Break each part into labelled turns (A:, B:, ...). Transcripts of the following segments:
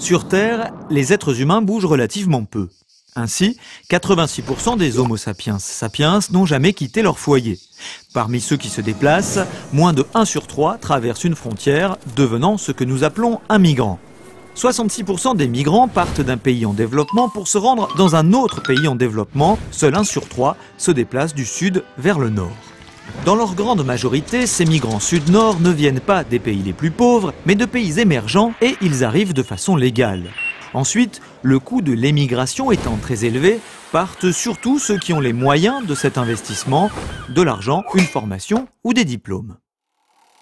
A: Sur Terre, les êtres humains bougent relativement peu. Ainsi, 86% des Homo sapiens sapiens n'ont jamais quitté leur foyer. Parmi ceux qui se déplacent, moins de 1 sur 3 traverse une frontière, devenant ce que nous appelons un migrant. 66% des migrants partent d'un pays en développement pour se rendre dans un autre pays en développement. Seul 1 sur 3 se déplace du sud vers le nord. Dans leur grande majorité, ces migrants sud-nord ne viennent pas des pays les plus pauvres, mais de pays émergents et ils arrivent de façon légale. Ensuite, le coût de l'émigration étant très élevé, partent surtout ceux qui ont les moyens de cet investissement, de l'argent, une formation ou des diplômes.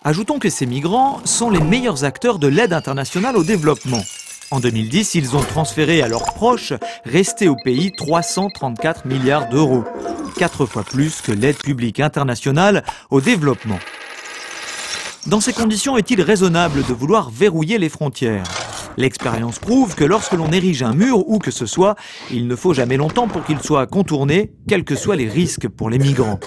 A: Ajoutons que ces migrants sont les meilleurs acteurs de l'aide internationale au développement. En 2010, ils ont transféré à leurs proches, restés au pays, 334 milliards d'euros, 4 fois plus que l'aide publique internationale au développement. Dans ces conditions, est-il raisonnable de vouloir verrouiller les frontières ? L'expérience prouve que lorsque l'on érige un mur où que ce soit, il ne faut jamais longtemps pour qu'il soit contourné, quels que soient les risques pour les migrants.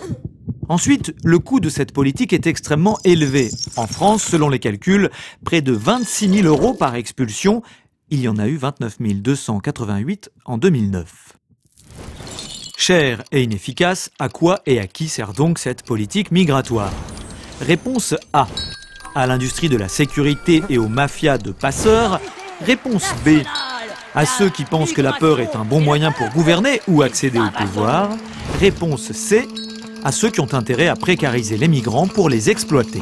A: Ensuite, le coût de cette politique est extrêmement élevé. En France, selon les calculs, près de 26 000 euros par expulsion. Il y en a eu 29 288 en 2009. Chère et inefficace, à quoi et à qui sert donc cette politique migratoire ? Réponse A. À l'industrie de la sécurité et aux mafias de passeurs. Réponse B. À ceux qui pensent que la peur est un bon moyen pour gouverner ou accéder au pouvoir. Réponse C. À ceux qui ont intérêt à précariser les migrants pour les exploiter.